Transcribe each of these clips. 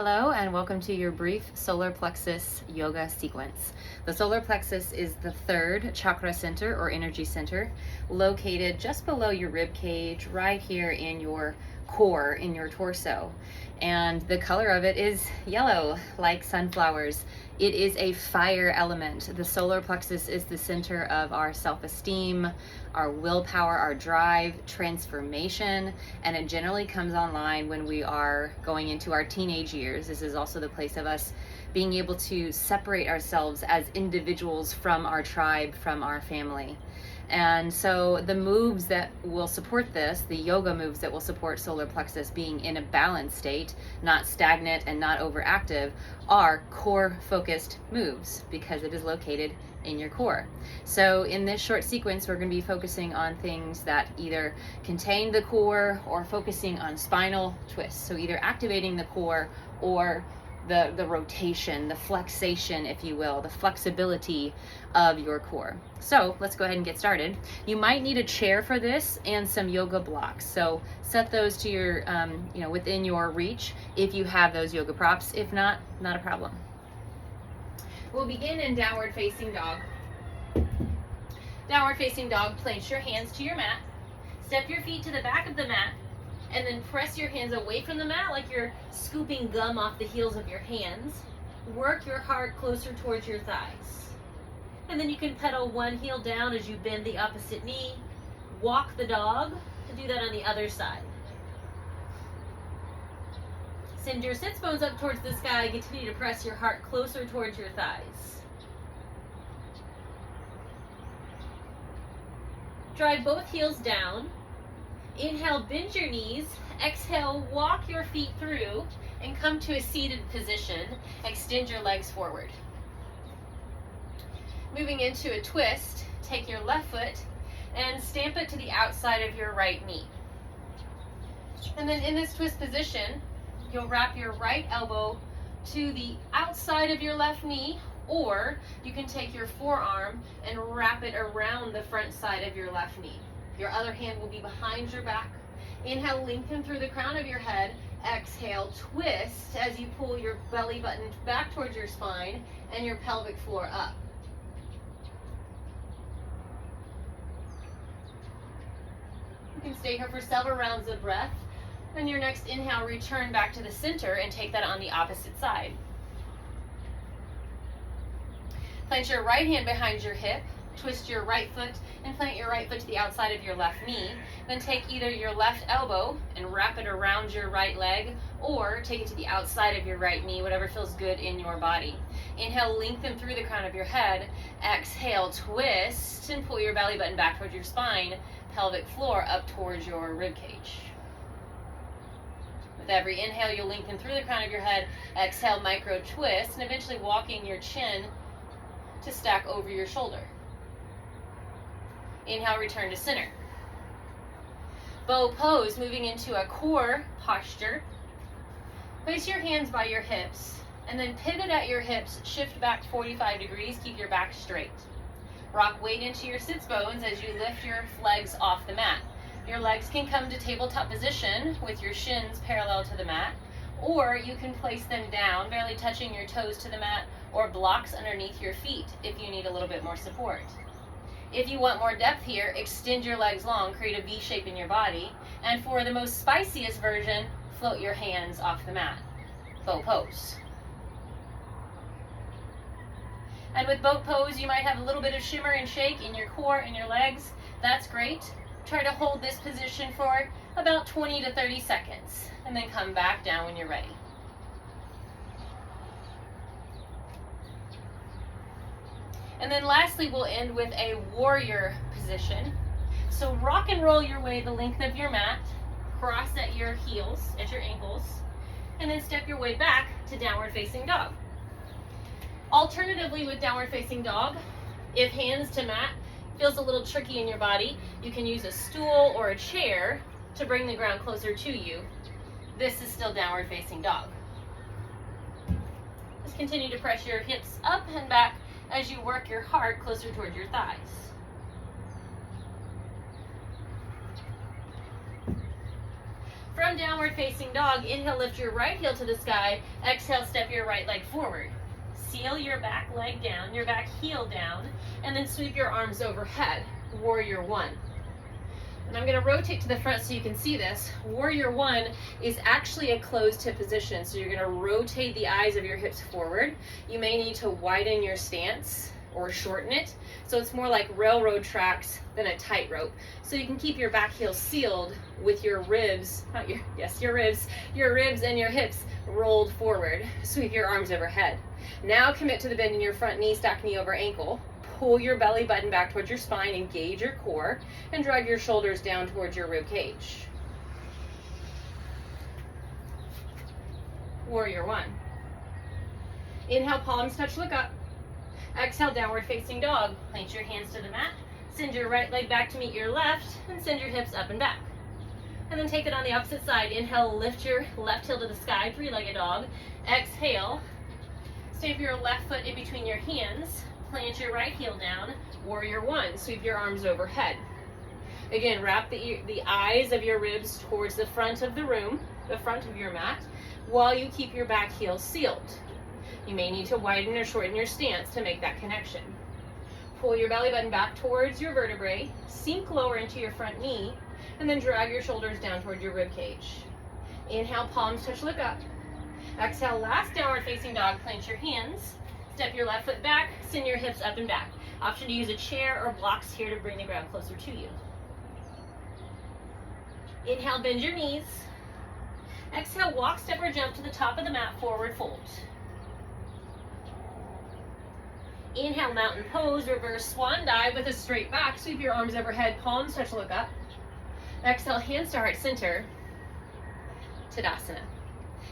Hello and welcome to your brief solar plexus yoga sequence. The solar plexus is the third chakra center or energy center located just below your rib cage, right here in your core, in your torso. And the color of it is yellow, like sunflowers. It is a fire element. The solar plexus is the center of our self-esteem, our willpower, our drive, transformation, and it generally comes online when we are going into our teenage years. This is also the place of us being able to separate ourselves as individuals from our tribe, from our family. And so the moves that will support this, the yoga moves that will support solar plexus being in a balanced state, not stagnant and not overactive, are core focused moves because it is located in your core. So in this short sequence, we're going to be focusing on things that either contain the core or focusing on spinal twists. So either activating the core or the rotation, the flexation, if you will, the flexibility of your core. So let's go ahead and get started. You might need a chair for this and some yoga blocks. So set those to your, within your reach if you have those yoga props. If not, not a problem. We'll begin in downward facing dog. Downward facing dog, place your hands to your mat. Step your feet to the back of the mat. And then press your hands away from the mat like you're scooping gum off the heels of your hands. Work your heart closer towards your thighs. And then you can pedal one heel down as you bend the opposite knee. Walk the dog, and do that on the other side. Send your sits bones up towards the sky. Continue to press your heart closer towards your thighs. Drive both heels down. Inhale, bend your knees. Exhale, walk your feet through and come to a seated position. Extend your legs forward. Moving into a twist, take your left foot and stamp it to the outside of your right knee. And then in this twist position, you'll wrap your right elbow to the outside of your left knee, or you can take your forearm and wrap it around the front side of your left knee. Your other hand will be behind your back. Inhale, lengthen through the crown of your head. Exhale, twist as you pull your belly button back towards your spine and your pelvic floor up. You can stay here for several rounds of breath. And your next inhale, return back to the center and take that on the opposite side. Plant your right hand behind your hip. Twist your right foot and plant your right foot to the outside of your left knee. Then take either your left elbow and wrap it around your right leg, or take it to the outside of your right knee, whatever feels good in your body. Inhale, lengthen through the crown of your head. Exhale, twist and pull your belly button back towards your spine, pelvic floor up towards your rib cage. With every inhale, you'll lengthen through the crown of your head. Exhale, micro twist, and eventually walking your chin to stack over your shoulder. Inhale, return to center. Bow pose, moving into a core posture. Place your hands by your hips, and then pivot at your hips, shift back 45 degrees, keep your back straight. Rock weight into your sits bones as you lift your legs off the mat. Your legs can come to tabletop position with your shins parallel to the mat, or you can place them down, barely touching your toes to the mat, or blocks underneath your feet if you need a little bit more support. If you want more depth here, extend your legs long, create a V shape in your body. And for the most spiciest version, float your hands off the mat. Bow pose. And with bow pose, you might have a little bit of shimmer and shake in your core and your legs. That's great. Try to hold this position for about 20 to 30 seconds, and then come back down when you're ready. And then lastly, we'll end with a warrior position. So rock and roll your way the length of your mat, cross at your heels, at your ankles, and then step your way back to downward facing dog. Alternatively, with downward facing dog, if hands to mat feels a little tricky in your body, you can use a stool or a chair to bring the ground closer to you. This is still downward facing dog. Just continue to press your hips up and back as you work your heart closer towards your thighs. From downward facing dog, inhale, lift your right heel to the sky. Exhale, step your right leg forward. Seal your back leg down, your back heel down, and then sweep your arms overhead. Warrior One. And I'm going to rotate to the front so you can see this. Warrior One is actually a closed hip position, so you're going to rotate the eyes of your hips forward. You may need to widen your stance or shorten it, so it's more like railroad tracks than a tightrope. So you can keep your back heel sealed with your ribs, your ribs and your hips rolled forward. Sweep your arms overhead. Now commit to the bend in your front knee, stack knee over ankle. Pull your belly button back towards your spine, engage your core, and drag your shoulders down towards your rib cage. Warrior One. Inhale, palms touch, look up. Exhale, downward facing dog. Plant your hands to the mat. Send your right leg back to meet your left, and send your hips up and back. And then take it on the opposite side. Inhale, lift your left heel to the sky, three-legged dog. Exhale, step your left foot in between your hands. Plant your right heel down. Warrior One. Sweep your arms overhead. Again, wrap the eyes of your ribs towards the front of the room, the front of your mat, while you keep your back heel sealed. You may need to widen or shorten your stance to make that connection. Pull your belly button back towards your vertebrae, sink lower into your front knee, and then drag your shoulders down toward your rib cage. Inhale, palms touch, look up. Exhale, last downward facing dog. Plant your hands, step your left foot back, send your hips up and back. Option to use a chair or blocks here to bring the ground closer to you. Inhale, bend your knees. Exhale, walk, step, or jump to the top of the mat, forward fold. Inhale, mountain pose, reverse swan dive with a straight back. Sweep your arms overhead, palms touch, look up. Exhale, hands to heart center, Tadasana.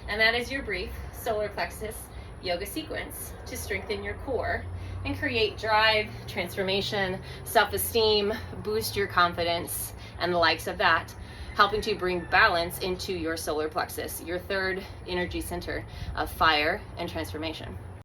And that is your brief solar plexus yoga sequence to strengthen your core and create drive, transformation, self-esteem, boost your confidence, and the likes of that, helping to bring balance into your solar plexus, your third energy center of fire and transformation.